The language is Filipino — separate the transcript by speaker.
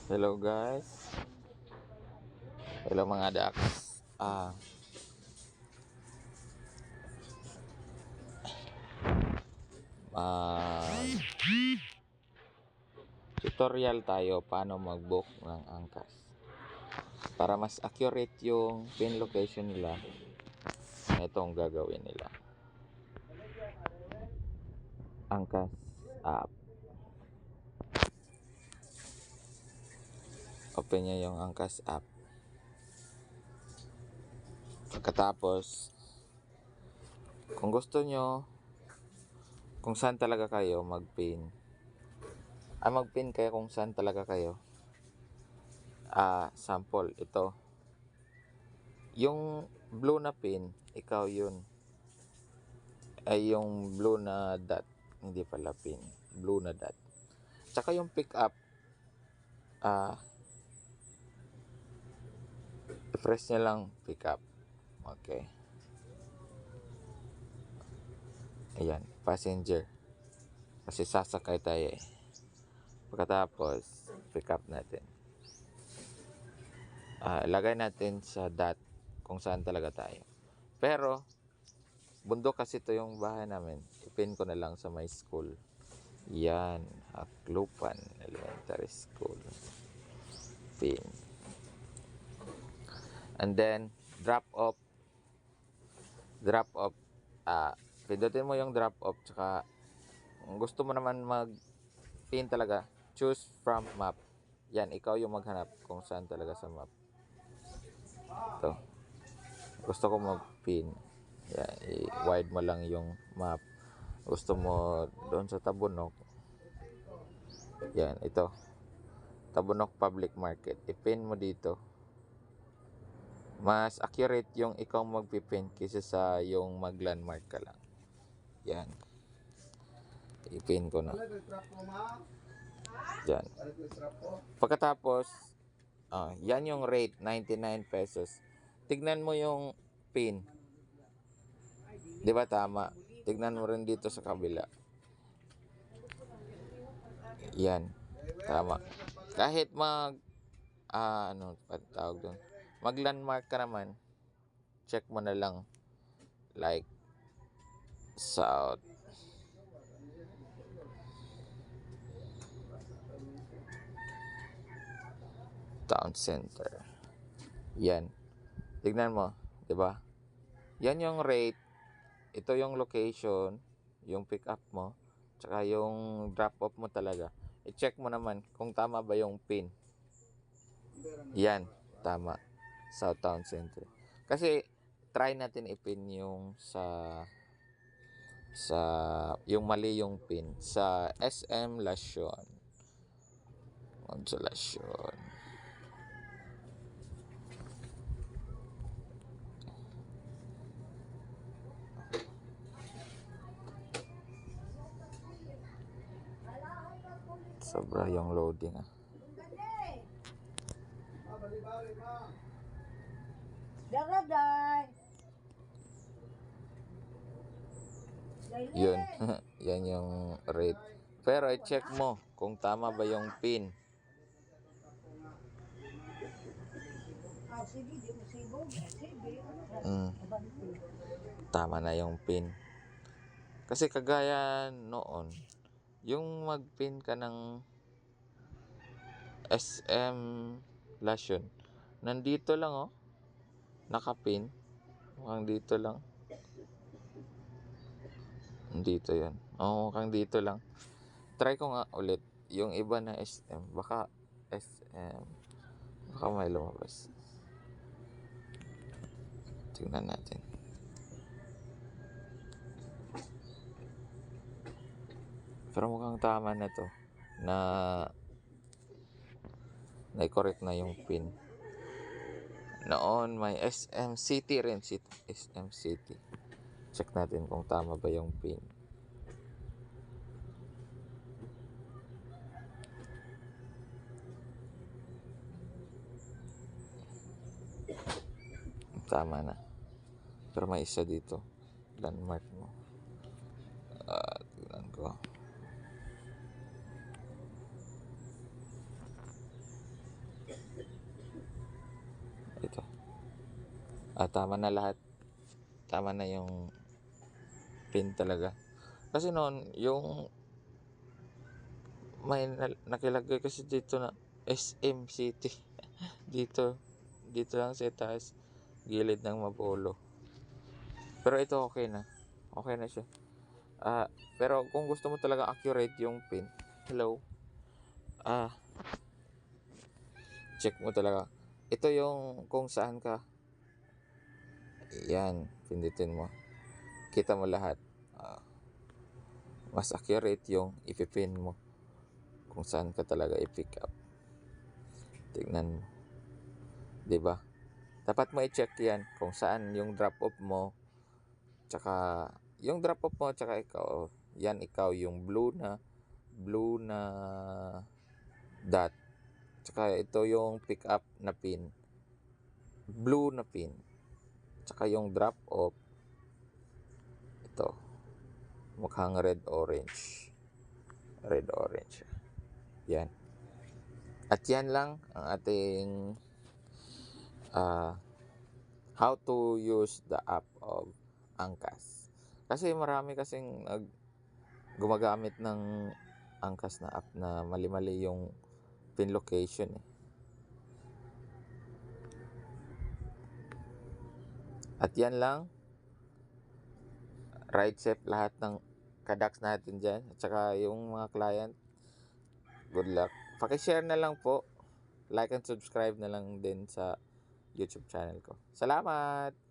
Speaker 1: Hello guys. Hello mga Dax. Mag tutorial tayo paano mag-book ng angkas. Para mas accurate yung pin location nila, ito ang gagawin nila. Angkas app. Open nyo yung angkas app. Pagkatapos, kung gusto nyo, kung saan talaga kayo mag-pin. Mag-pin kayo kung saan talaga kayo. Sample, ito. Yung blue na pin, ikaw yun. Ay yung blue na dot. Hindi pala pin. Blue na dot. Tsaka yung pick up. I-press nyo lang pick up. Okay. Ayan. Passenger. Kasi sasakay tayo eh. Pagkatapos, pick up natin. Lagay natin sa dot kung saan talaga tayo. Pero, bundok kasi ito yung bahay namin. Ipin ko na lang sa my school. Yan. Aklupan Elementary School. Pin. And then, drop off. Pindutin mo yung drop off. Tsaka, kung gusto mo naman mag-pin talaga, choose from map. Yan, ikaw yung maghanap kung saan talaga sa map. Ito. Gusto ko mag-pin. Yan, i-wide mo lang yung map. Gusto mo doon sa Tabunok. Yan, ito. Tabunok Public Market. I-pin mo dito. Mas accurate yung ikaw magpipin kaysa sa yung mag-landmark ka lang. Yan. I-pin ko na. Yan. Pagkatapos, yan yung rate, 99 pesos. Tignan mo yung pin. Di ba tama? Tignan mo rin dito sa kabila. Yan. Tama. Kahit ano pa tawag doon? Mag-landmark ka naman, check mo na lang. Like, South. Town Center. Yan. Tignan mo, 'di ba? Yan yung rate. Ito yung location, yung pick up mo, tsaka yung drop off mo talaga. I-check mo naman kung tama ba yung pin. Yan, tama. South Town Center. Kasi try natin i-pin yung sa yung mali yung pin sa SM Lasyon. Consolacion. Sobra yung loading Yun. Yan yung rate. Pero i-check mo kung tama ba yung pin. Tama na yung pin. Kasi kagaya noon, yung mag-pin ka ng SM Lasyon, nandito lang nakapin. Mukhang dito lang. Dito yan. Mukhang dito lang. Try ko nga ulit. Yung iba na SM. Baka SM. Baka may lumabas. Tingnan natin. Pero mukhang tama na to. Na-correct na yung pin. Noon may SM City rin. SM City. Check natin kung tama ba yung pin. Tama na. Pero may isa dito. Landmark mo. Tignan ko. Tama na lahat. Tama na yung pin talaga. Kasi noon, yung may nakilagay kasi dito na SM City. dito. Dito lang sa taas. Gilid ng Mapolo. Pero ito okay na. Okay na siya. Pero kung gusto mo talaga accurate yung pin, hello. Check mo talaga. Ito yung kung saan ka. Yan, pindutin mo. Kita mo lahat. Mas accurate yung ipipin mo. Kung saan ka talaga i-pick up. Tignan mo. 'Di ba? Dapat mo i-check yan kung saan yung drop off mo. Tsaka yung drop off mo tsaka ikaw. Yan ikaw yung blue na dot. Tsaka ito yung pick up na pin. Blue na pin. Tsaka yung drop off. Ito. Mukhang red orange. Red orange. Yan. At yan lang ang ating how to use the app of Angkas. Kasi marami kasing gumagamit ng Angkas na app na mali-mali yung pin location eh. At yan lang. Ride safe lahat ng kadaks natin dyan. At saka yung mga client, good luck. Pakishare na lang po. Like and subscribe na lang din sa YouTube channel ko. Salamat!